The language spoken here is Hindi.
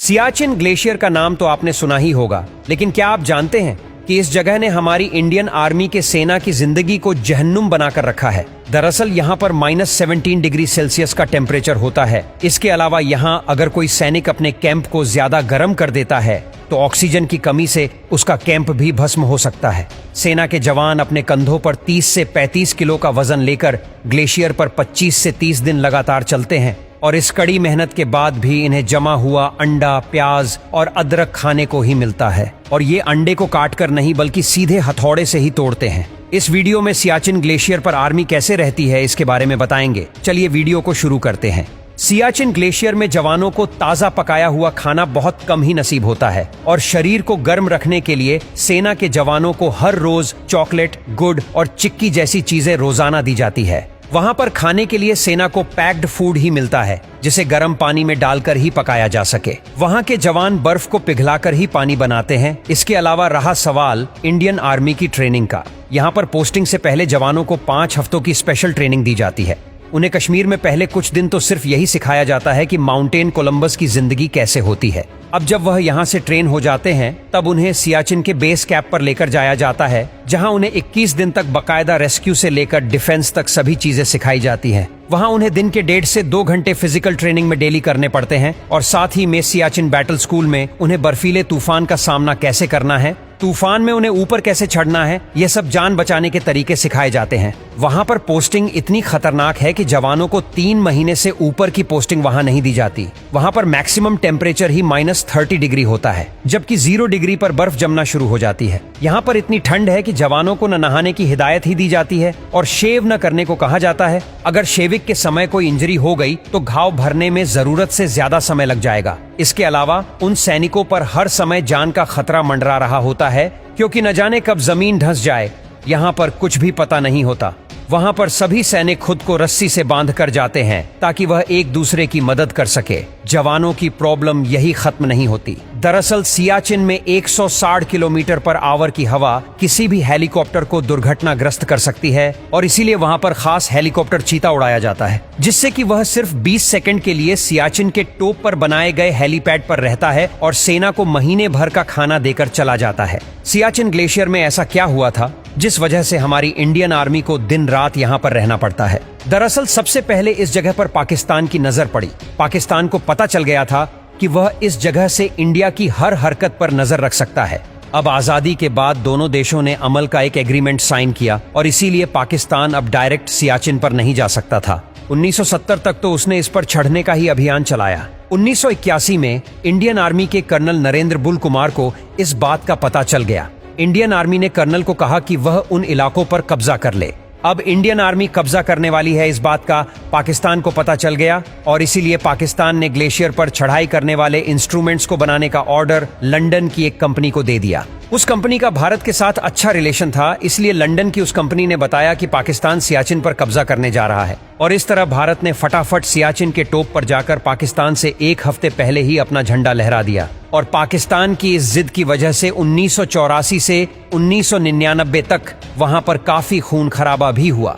सियाचिन ग्लेशियर का नाम तो आपने सुना ही होगा, लेकिन क्या आप जानते हैं कि इस जगह ने हमारी इंडियन आर्मी के सेना की जिंदगी को जहन्नुम बनाकर रखा है। दरअसल यहाँ पर -17 डिग्री सेल्सियस का टेम्परेचर होता है। इसके अलावा यहाँ अगर कोई सैनिक अपने कैंप को ज्यादा गर्म कर देता है तो ऑक्सीजन की कमी से उसका कैंप भी भस्म हो सकता है। सेना के जवान अपने कंधों पर 30 से 35 किलो का वजन लेकर ग्लेशियर पर 25 से 30 दिन लगातार चलते हैं और इस कड़ी मेहनत के बाद भी इन्हें जमा हुआ अंडा, प्याज और अदरक खाने को ही मिलता है। और ये अंडे को काट कर नहीं बल्कि सीधे हथौड़े से ही तोड़ते हैं। इस वीडियो में सियाचिन ग्लेशियर पर आर्मी कैसे रहती है इसके बारे में बताएंगे। चलिए वीडियो को शुरू करते हैं। सियाचिन ग्लेशियर में जवानों को ताजा पकाया हुआ खाना बहुत कम ही नसीब होता है और शरीर को गर्म रखने के लिए सेना के जवानों को हर रोज चॉकलेट, गुड़ और चिक्की जैसी चीजें रोजाना दी जाती है। वहाँ पर खाने के लिए सेना को पैक्ड फूड ही मिलता है जिसे गर्म पानी में डालकर ही पकाया जा सके। वहाँ के जवान बर्फ को पिघलाकर ही पानी बनाते हैं। इसके अलावा रहा सवाल इंडियन आर्मी की ट्रेनिंग का, यहाँ पर पोस्टिंग से पहले जवानों को 5 हफ्तों की स्पेशल ट्रेनिंग दी जाती है। उन्हें कश्मीर में पहले कुछ दिन तो सिर्फ यही सिखाया जाता है कि माउंटेन कोलंबस की जिंदगी कैसे होती है। अब जब वह यहाँ से ट्रेन हो जाते हैं तब उन्हें सियाचिन के बेस कैंप पर लेकर जाया जाता है, जहाँ उन्हें 21 दिन तक बकायदा रेस्क्यू से लेकर डिफेंस तक सभी चीजें सिखाई जाती हैं। वहाँ उन्हें दिन के 1.5 से 2 घंटे फिजिकल ट्रेनिंग में डेली करने पड़ते हैं और साथ ही में सियाचिन बैटल स्कूल में उन्हें बर्फीले तूफान का सामना कैसे करना है, तूफान में उन्हें ऊपर कैसे चढ़ना है, यह सब जान बचाने के तरीके सिखाए जाते हैं। वहाँ पर पोस्टिंग इतनी खतरनाक है कि जवानों को 3 महीने से ऊपर की पोस्टिंग वहाँ नहीं दी जाती। वहाँ पर मैक्सिमम टेम्परेचर ही -30 डिग्री होता है, जबकि 0 डिग्री पर बर्फ जमना शुरू हो जाती है। यहाँ पर इतनी ठंड है कि जवानों को न नहाने की हिदायत ही दी जाती है और शेव न करने को कहा जाता है। अगर शेविंग के समय कोई इंजरी हो गई तो घाव भरने में जरूरत से ज्यादा समय लग जाएगा। इसके अलावा उन सैनिकों पर हर समय जान का खतरा मंडरा रहा होता है, क्योंकि न जाने कब जमीन धंस जाए। यहाँ पर कुछ भी पता नहीं होता। वहाँ पर सभी सैनिक खुद को रस्सी से बांध कर जाते हैं ताकि वह एक दूसरे की मदद कर सके। जवानों की प्रॉब्लम यही खत्म नहीं होती। दरअसल सियाचिन में 160 किलोमीटर पर आवर की हवा किसी भी हेलीकॉप्टर को दुर्घटनाग्रस्त कर सकती है और इसीलिए वहाँ पर खास हेलीकॉप्टर चीता उड़ाया जाता है, जिससे कि वह सिर्फ 20 सेकंड के लिए सियाचिन के टॉप पर बनाए गए हेलीपैड पर रहता है और सेना को महीने भर का खाना देकर चला जाता है। सियाचिन ग्लेशियर में ऐसा क्या हुआ था जिस वजह से हमारी इंडियन आर्मी को दिन रात यहाँ पर रहना पड़ता है? दरअसल सबसे पहले इस जगह पर पाकिस्तान की नजर पड़ी। पाकिस्तान को पता चल गया था कि वह इस जगह से इंडिया की हर हरकत पर नजर रख सकता है। अब आजादी के बाद दोनों देशों ने अमल का एक एग्रीमेंट साइन किया और इसीलिए पाकिस्तान अब डायरेक्ट सियाचिन पर नहीं जा सकता था। 1970 तक तो उसने इस पर चढ़ने का ही अभियान चलाया। 1981 में इंडियन आर्मी के कर्नल नरेंद्र बुल कुमार को इस बात का पता चल गया। इंडियन आर्मी ने कर्नल को कहा कि वह उन इलाकों पर कब्जा कर ले। अब इंडियन आर्मी कब्जा करने वाली है इस बात का पाकिस्तान को पता चल गया और इसीलिए पाकिस्तान ने ग्लेशियर पर चढ़ाई करने वाले इंस्ट्रूमेंट्स को बनाने का ऑर्डर लंदन की एक कंपनी को दे दिया। उस कंपनी का भारत के साथ अच्छा रिलेशन था, इसलिए लंदन की उस कंपनी ने बताया कि पाकिस्तान सियाचिन पर कब्जा करने जा रहा है और इस तरह भारत ने फटाफट सियाचिन के टॉप पर जाकर पाकिस्तान से 1 हफ्ते पहले ही अपना झंडा लहरा दिया। और पाकिस्तान की इस जिद की वजह से 1984 से 1999 तक वहां पर काफी खून खराबा भी हुआ।